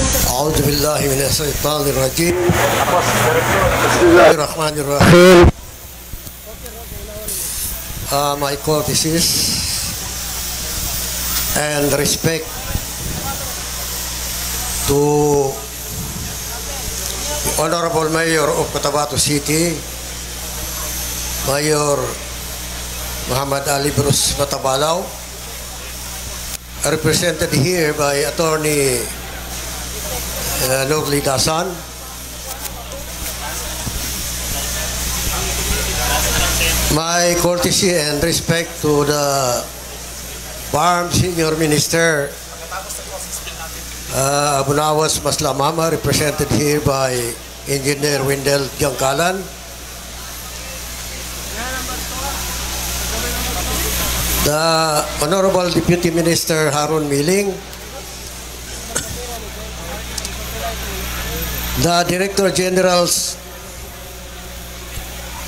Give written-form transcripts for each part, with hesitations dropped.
أعوذ بالله من الشيطان الرجيم. بسم الله الرحمن الرحيم. My courtesies and respect to the Honorable Mayor of Cotabato City, Mayor Muhammad Ali Bruce Matabalaw, represented here by Attorney Nurli Dasan, my courtesy and respect to the Farm Senior Minister Abunawas Maslamama, represented here by Engineer Wendell Giangkalan, the Honorable Deputy Minister Harun Miling, the Director Generals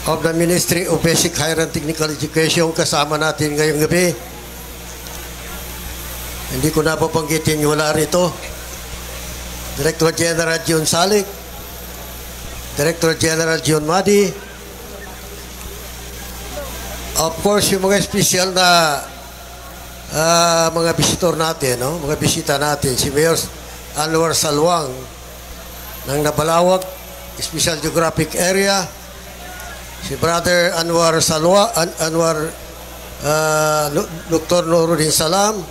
of the Ministry of Basic Higher and Technical Education, kasama natin ngayong gabi. Hindi ko na papanggitin yung wala rito. Director General John Salik, Director General John Madi, of course yung mga special na mga visitor natin, no? Mga bisita natin, si Mayor Anwar Salwang ng Nabalawag Special Geographic Area, si Brother Anwar Salwa, Dr. Nuruddin Salam,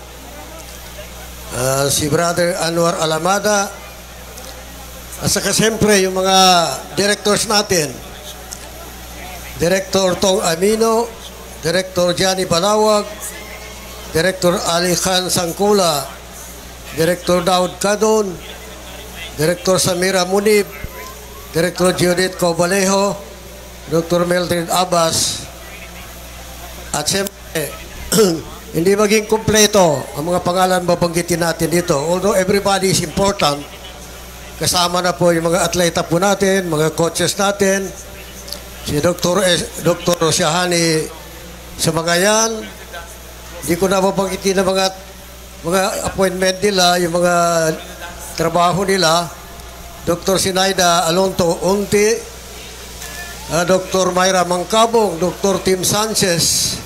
si Brother Anwar Alamada, at saka siyempre yung mga directors natin, Director Tong Amino, Director Gianni Balawag, Director Ali Khan Sangkula, Director Daud Kadon, Director Samira Munib, Director Judith Cobalejo, Dr. Mildred Abbas, at siyempre, hindi maging kumpleto ang mga pangalan babanggitin natin dito. Although everybody is important, kasama na po yung mga atleta po natin, mga coaches natin, si Dr. Syahani Samagayan, hindi ko na babanggitin ang mga appointment nila, yung mga trabaho nila, Dr. Sinaida Alonto Unti, Dr. Myra Mangkabong, Dr. Tim Sanchez,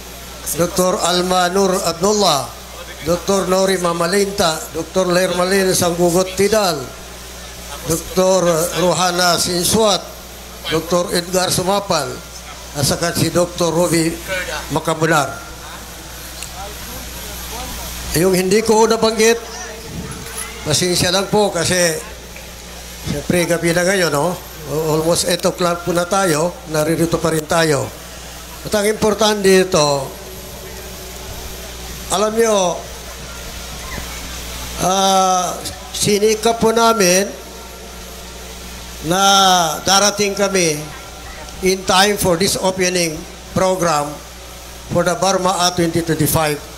Dr. Alma Nur Abdullah, Dr. Nori Mamalinta, Dr. Lermalin Sanggugot Tidal, Dr. Rohana Sinswat, Dr. Edgar Sumapal, at saka si Dr. Ruby Makabunar. Yung hindi ko nabanggit, pasensya lang po kasi siyempre gabi na ngayon, no? Almost 8 o'clock po na tayo, naririto pa rin tayo. At ang importante dito, alam nyo, sinikap po namin na darating kami in time for this opening program for the Barma 2025.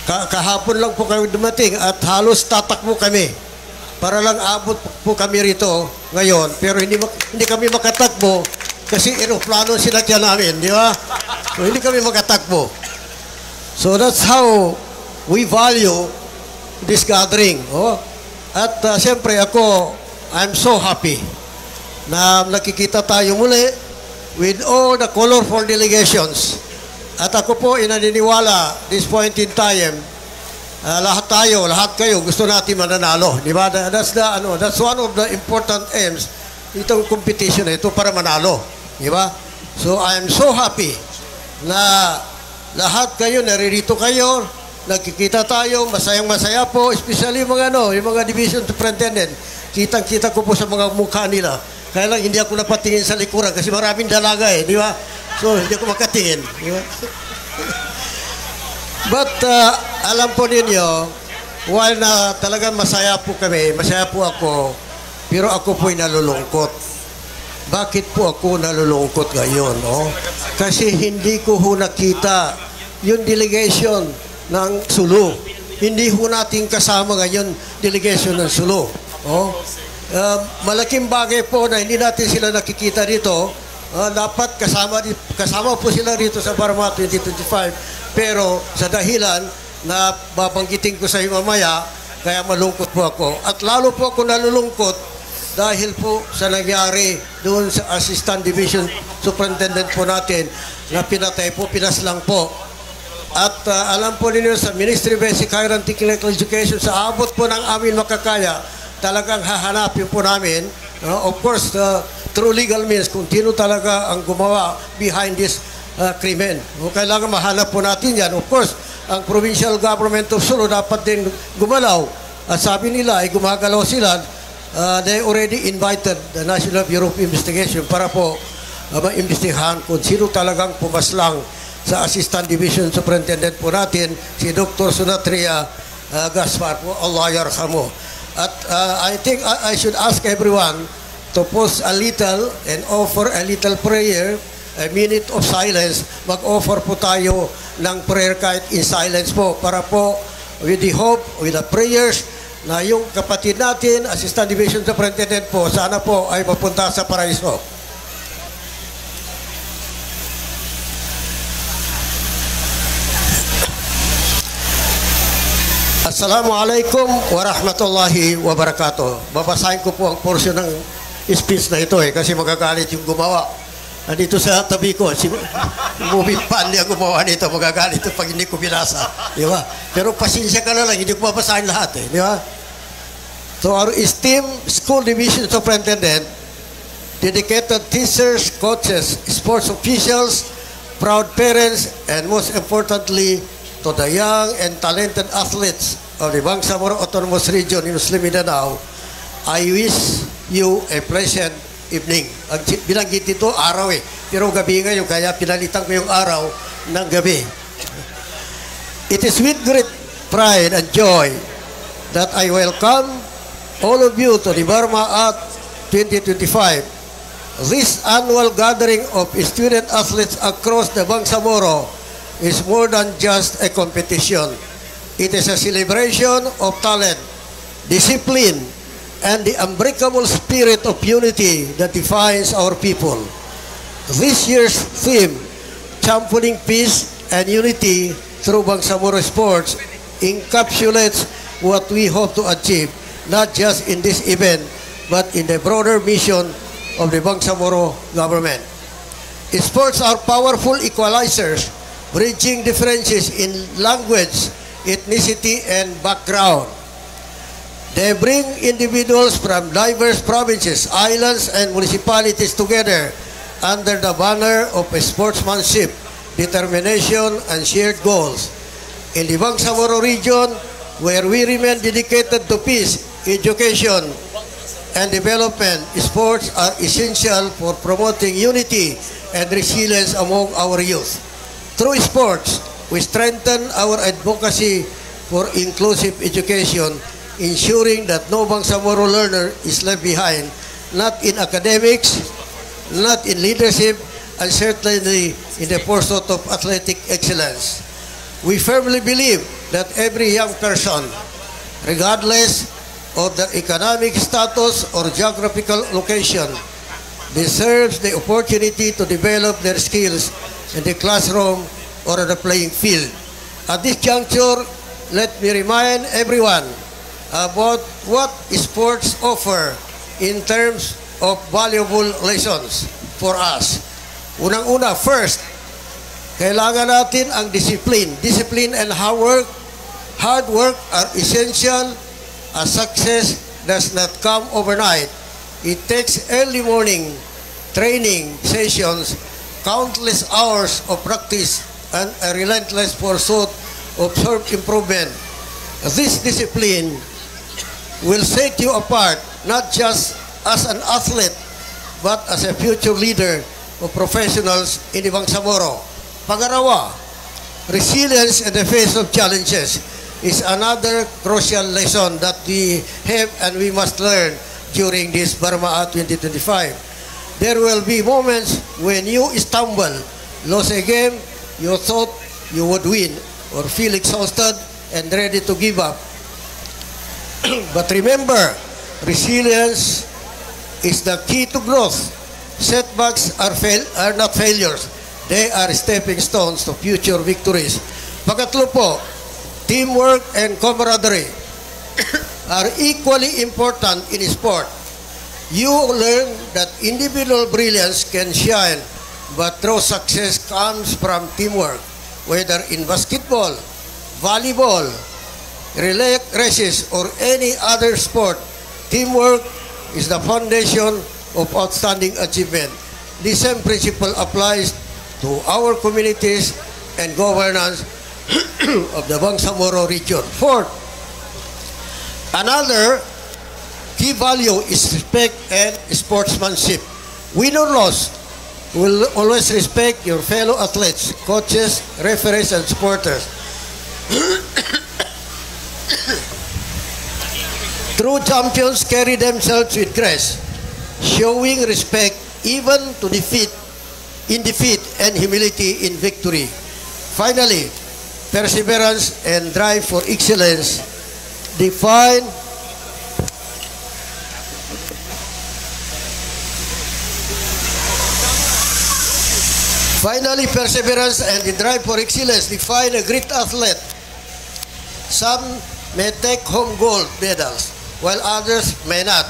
Kahapon lang po kami dumating at halos tatakbo kami para lang abot po kami rito ngayon, pero hindi kami makatakbo kasi aeroplano sinakyan namin, di ba? So hindi kami makatakbo. So that's how we value this gathering. Oh? At siyempre ako, I'm so happy na nakikita tayo muli with all the colorful delegations. At ako po inaniniwala this point in time, lahat kayo gusto natin mananalo, di ba? That's one of the important aims itong competition ito, para manalo, di ba? So I am so happy na lahat kayo naririto kayo, nakikita tayo, masayang-masaya po, especially yung mga division superintendent. Kitang-kita ko po sa mga mukha nila. Kaya lang hindi ako napatingin sa likuran kasi maraming dalaga di ba? So, hindi ako makatingin. But, alam po ninyo, while na talagang masaya po kami, masaya po ako, pero ako po'y nalulungkot. Bakit po ako nalulungkot ngayon? No? Kasi hindi ko nakita yung delegation ng Sulu. Hindi ho natin kasama ngayon delegation ng Sulu. Oh? Malaking bagay po na hindi natin sila nakikita dito. Dapat kasama po sila rito sa Barma 2025. Pero sa dahilan na babanggitin ko sa iyo mamaya, Kaya malungkot po ako. At lalo po ako nalulungkot dahil po sa nangyari doon sa Assistant Division Superintendent po natin na pinatay po, pinaslang po. At alam po ninyo sa Ministry of Basic Higher and Technical Education, sa abot po ng amin makakaya, talagang hahanapin po namin, of course, through legal means, kung sino talaga ang gumawa behind this krimen. Kailangan mahanap po natin yan. Of course, ang provincial government of Sulu dapat din gumalaw. At sabi nila ay gumagalaw sila. They already invited the National Bureau of Investigation para po maimbestigahan kung sino talagang pumaslang sa Assistant Division Superintendent po natin, si Dr. Sunatria Gaspar po, Allah yarhamu. At I think I should ask everyone to pause a little and offer a little prayer, a minute of silence. Mag-offer po tayo ng prayer kahit in silence po para po with the hope, with the prayers na yung kapatid natin, Assistant Division Superintendent po, sana po ay mapunta sa paraiso. Assalamualaikum warahmatullahi wabarakatuh. Babasahin ko po ang portion ng speech na ito kasi magagalit yung gumawa. Nandito sa tabi ko, si movie fan niya gumawa nito, magagalit ito pag hindi ko binasa. Di ba? Pero pasensya ka na lang, hindi ko babasahin lahat Di ba? So our esteemed school division superintendent, dedicated teachers, coaches, sports officials, proud parents, and most importantly, to the young and talented athletes of the Bangsamoro Autonomous Region in Muslim Mindanao, I wish you a pleasant evening. Binanggit ito araw pero gabi ngayon, kaya pinalitan ko yung araw ng gabi. It is with great pride and joy that I welcome all of you to the Burma At 2025. This annual gathering of student athletes across the Bangsamoro is more than just a competition. It is a celebration of talent, discipline, and the unbreakable spirit of unity that defines our people. This year's theme, championing peace and unity through Bangsamoro sports, encapsulates what we hope to achieve, not just in this event, but in the broader mission of the Bangsamoro government. Sports are powerful equalizers, bridging differences in language, ethnicity, and background. They bring individuals from diverse provinces, islands, and municipalities together under the banner of sportsmanship, determination, and shared goals. In the Bangsamoro region, where we remain dedicated to peace, education, and development, sports are essential for promoting unity and resilience among our youth. Through sports, we strengthen our advocacy for inclusive education, ensuring that no Bangsamoro learner is left behind, not in academics, not in leadership, and certainly in the pursuit of athletic excellence. We firmly believe that every young person, regardless of their economic status or geographical location, deserves the opportunity to develop their skills in the classroom or on the playing field. At this juncture, let me remind everyone about what sports offer in terms of valuable lessons for us. Unang-una, first, kailangan natin ang discipline. Discipline and hard work are essential as success does not come overnight. It takes early morning training sessions, countless hours of practice, and a relentless pursuit of self-improvement. This discipline will set you apart not just as an athlete but as a future leader of professionals in the Bangsamoro. Pangalawa, resilience in the face of challenges is another crucial lesson that we have and we must learn during this Burma At 2025. There will be moments when you stumble, lose a game you thought you would win, or feel exhausted and ready to give up. But remember, resilience is the key to growth. Setbacks are not failures. They are stepping stones to future victories. Pangatlo po, teamwork and camaraderie. are equally important in sport. You learn that individual brilliance can shine, but true success comes from teamwork. Whether in basketball, volleyball, relay races, or any other sport, teamwork is the foundation of outstanding achievement. The same principle applies to our communities and governance of the Bangsamoro region. Fourth, another key value is respect and sportsmanship. Win or loss, will always respect your fellow athletes, coaches, referees, and supporters. True champions carry themselves with grace, showing respect even to defeat, in defeat, and humility in victory. Finally, perseverance and drive for excellence define a great athlete. Some may take home gold medals, while others may not.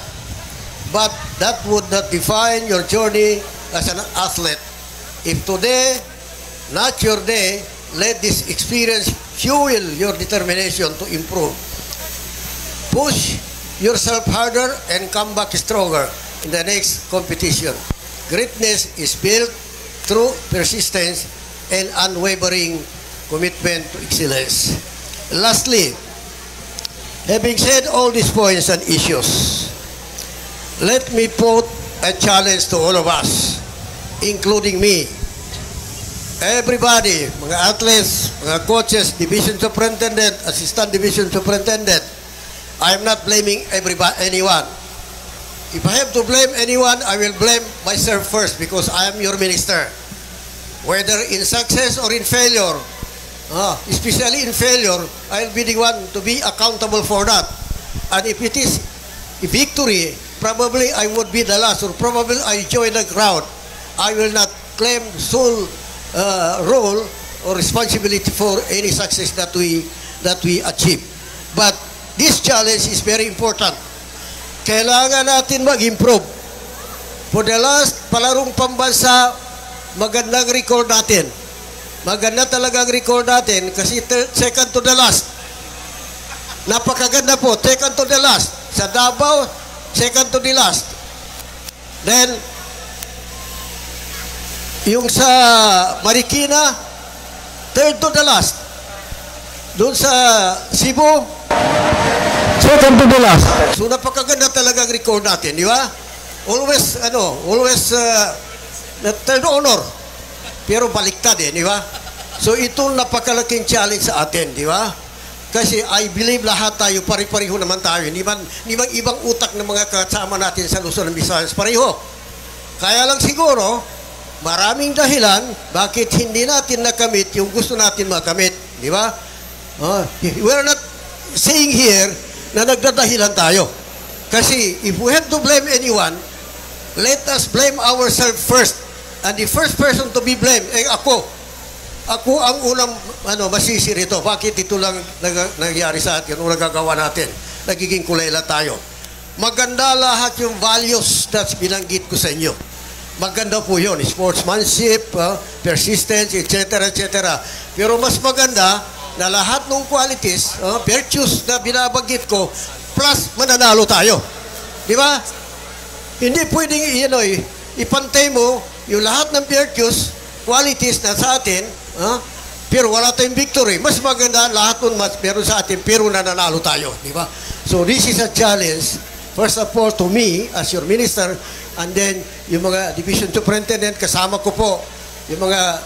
But that would not define your journey as an athlete. If today, not your day, let this experience fuel your determination to improve. Push yourself harder and come back stronger in the next competition. Greatness is built through persistence and unwavering commitment to excellence. Lastly, having said all these points and issues, let me put a challenge to all of us, including me. Everybody, mga athletes, mga coaches, division superintendent, assistant division superintendent, I'm not blaming anyone. If I have to blame anyone, I will blame myself first because I am your minister. Whether in success or in failure, especially in failure, I'll be the one to be accountable for that. And if it is a victory, probably I would be the last, or probably I join the crowd. I will not claim sole role or responsibility for any success that we achieve. But this challenge is very important. Kailangan natin mag-improve. For the last palarong pambansa, magandang record natin. Maganda talaga ang record natin kasi second to the last. Napakaganda po, second to the last. Sa Davao, second to the last. Then, yung sa Marikina, third to the last. Doon sa Cebu, second to the last. So napakaganda talaga ang record natin, di ba? Always third honor. Pero baliktad di ba? So itong napakalaking challenge sa atin, di ba? Kasi I believe lahat tayo, pare-pareho naman tayo. Hindi man ibang utak ng mga kasama natin sa Luzon, Visayas, pareho. Kaya lang siguro, maraming dahilan bakit hindi natin nakamit yung gusto natin makamit. Di ba? We're not saying here na nagdadahilan tayo. Kasi if we have to blame anyone, let us blame ourselves first. And the first person to be blamed, ako. Ako ang unang masisi rito. Bakit ito lang nangyari sa atin? Ano nagagawa natin? Nagiging kulayla tayo. Maganda lahat yung values na binanggit ko sa inyo. Maganda po yun. Sportsmanship, persistence, etc. etc. Pero mas maganda na lahat ng qualities, virtues na binabanggit ko, plus mananalo tayo. Di ba? Hindi pwedeng ipantay mo yung lahat ng virtues, qualities na sa atin, pero wala tayong victory. Mas maganda lahat nun meron sa atin, pero nananalo tayo. Di ba? So this is a challenge, first of all, to me as your minister, and then yung mga division superintendent, kasama ko po, yung mga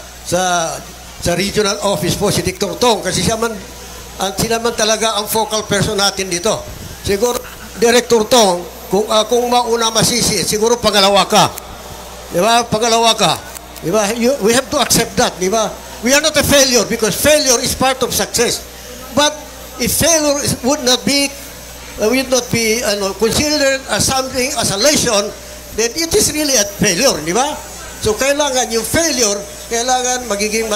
sa regional office po, si Dr. Tong, kasi sila man talaga ang focal person natin dito. Siguro, Director Tong, kung mauna masisi, siguro pangalawa ka. Di ba? Pangalawa ka. Di ba? We have to accept that. Di ba? We are not a failure because failure is part of success. But if failure would not be considered as something, as a lesson, then it is really a failure. Di ba? So, kailangan yung failure, kailangan magiging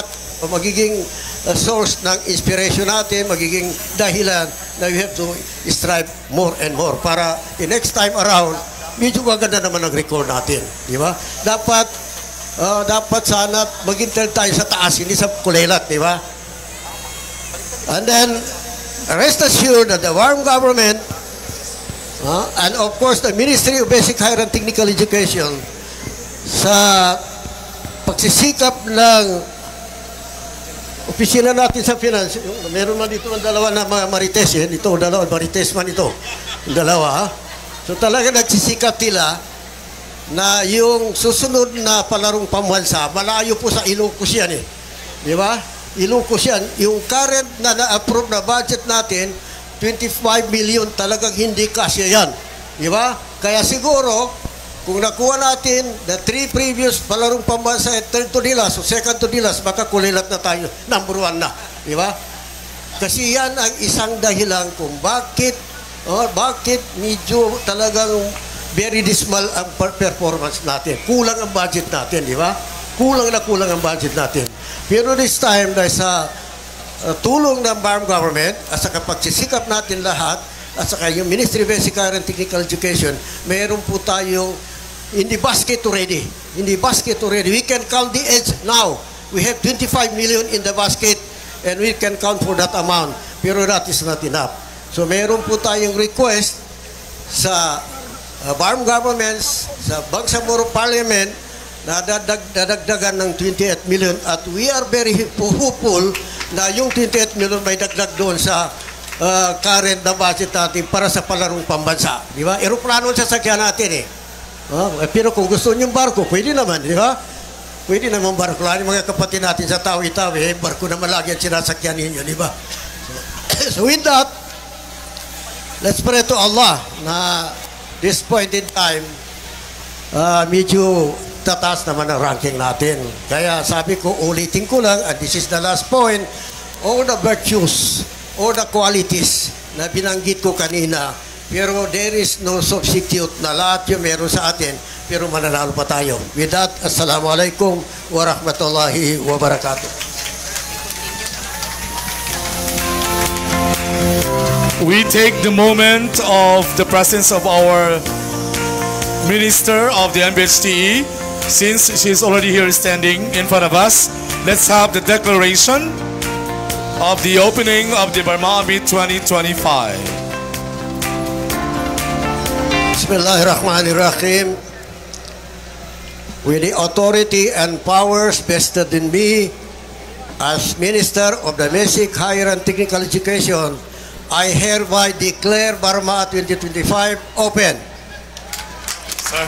source ng inspiration natin, magiging dahilan na we have to strive more and more para the next time around, medyo maganda naman ang record natin. Di ba? Dapat sana maghintay tayo sa taas, hindi sa kulelat, di ba? And then, rest assured that the Barm government and of course the Ministry of Basic Higher and Technical Education sa pagsisikap ng opisina natin sa finance, meron man dito ang dalawa na mga marites, dito dalawa, marites man ito, dalawa. So talaga nagsisikap nila na yung susunod na palarong pambansa, malayo po sa Ilocos yan di ba? Ilocos yan. Yung current na na-approve na budget natin, 25 million talagang hindi kasya yan. Di ba? Kaya siguro, kung nakuha natin the 3 previous palarong pambansa at third to Dilas o second to Dilas, baka kulilat na tayo, number 1 na. Di ba? Kasi yan ang isang dahilan kung bakit medyo talagang very dismal ang performance natin. Kulang ang budget natin, di ba? Kulang ang budget natin. Pero this time, dahil sa tulong ng Barm government at sa pagsisikap natin lahat at saka yung Ministry of Basic Higher and Technical Education, mayroon po tayong in the basket already. We can count the edge now. We have 25 million in the basket and we can count for that amount. Pero that is not enough. So mayroon po tayong request sa Barm governments, sa Bangsamoro Parliament, na dadagdagan ng 28 million at we are very hopeful na yung 28 million may dagdag doon sa current na budget natin para sa palarong pambansa. Di ba? Aeroplano sa sasakyan natin pero kung gusto nyo barko, pwede naman, di ba? Pwede naman barko. Lalo mga kapatid natin sa Tawi-Tawi, barko naman lagi ang sinasakyan ninyo, di ba? So with that, let's pray to Allah na this point in time, medyo tataas naman ang ranking natin. Kaya sabi ko, ulitin ko lang, and this is the last point, all the virtues, all the qualities na binanggit ko kanina, pero there is no substitute na lahat yung meron sa atin, pero mananalo pa tayo. With that, Assalamualaikum warahmatullahi wabarakatuh. We take the moment of the presence of our Minister of the MBHTE. Since she is already here standing in front of us, let's have the declaration of the opening of the Barmabi 2025. Bismillahirrahmanirrahim. With the authority and powers vested in me as Minister of the Basic Higher and Technical Education, I hereby declare Barma 2025 open. Sir.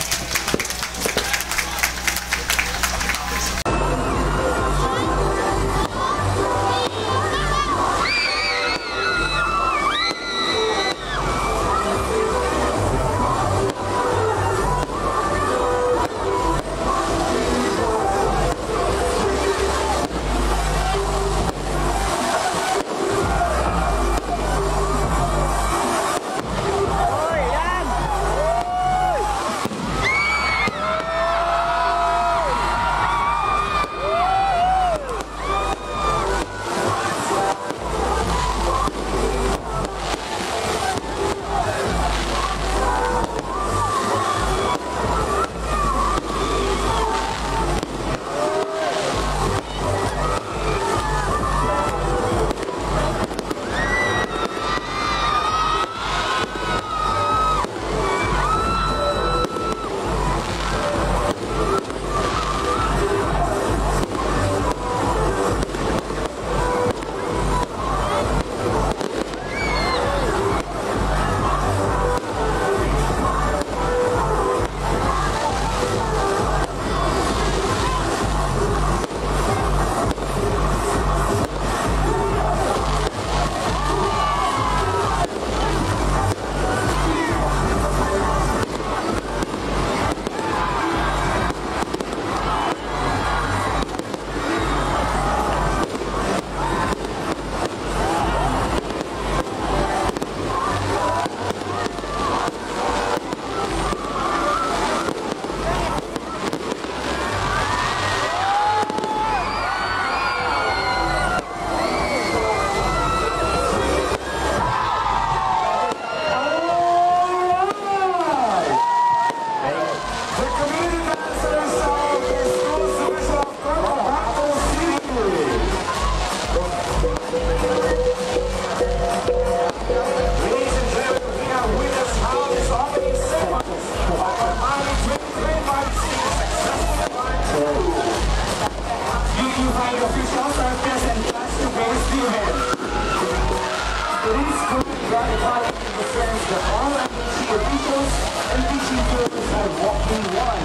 walking one,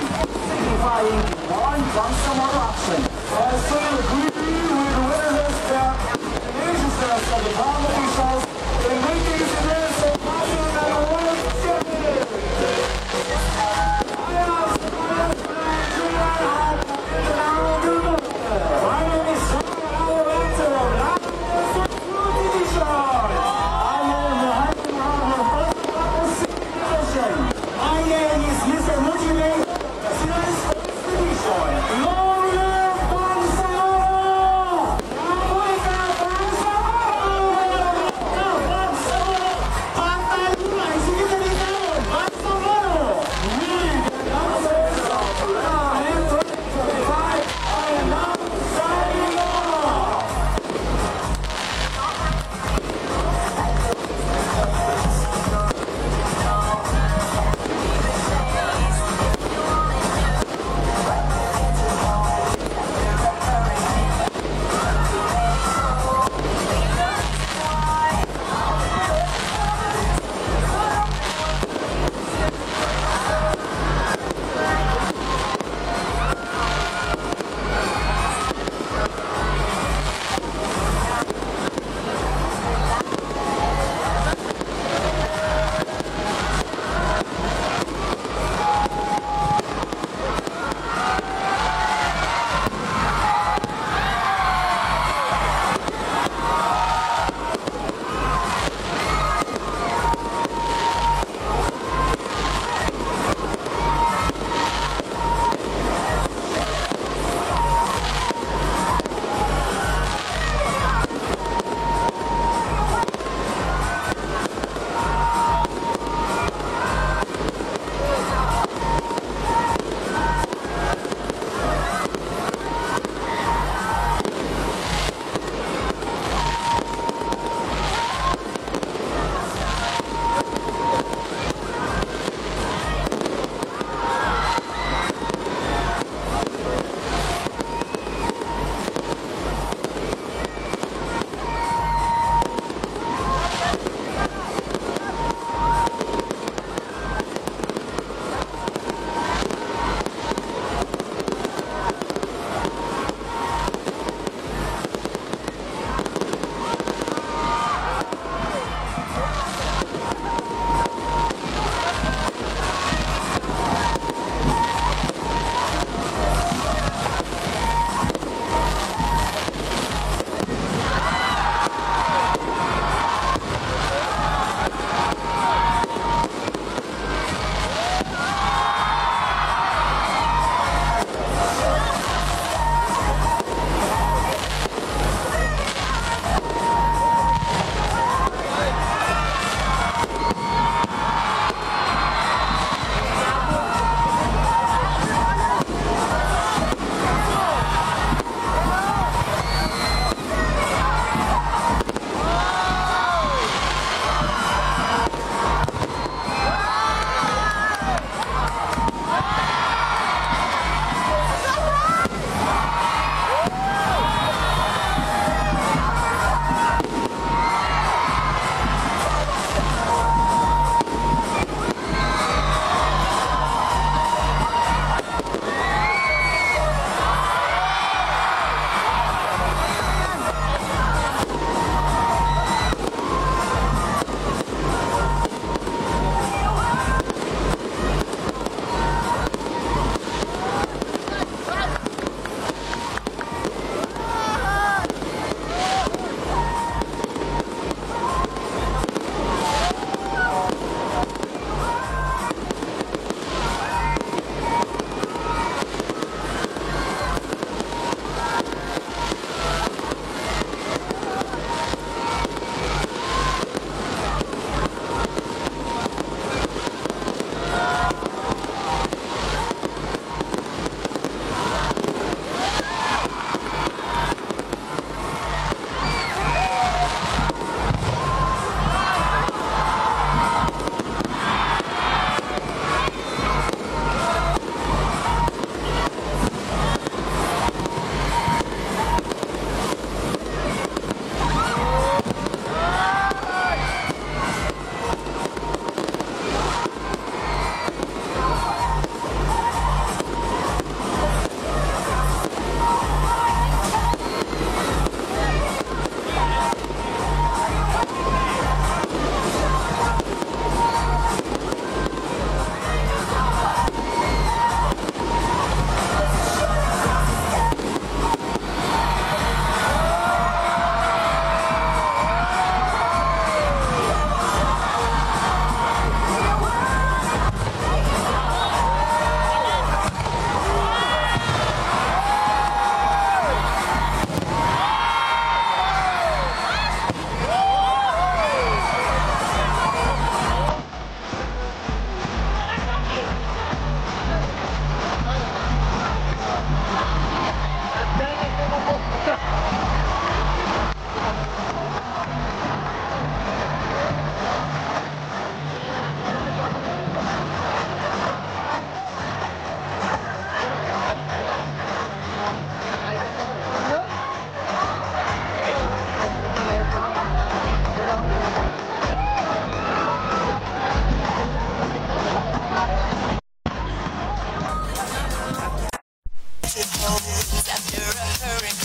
signifying one Bangsamoro action. As we agree with witnesses that the seriousness of the town officials in making this event so positive and world champion. My name is Sean Alvarado of London Division. I am the My name is Mr. Motivate, the Science Division. Long live Bangsamoro! after a hurricane.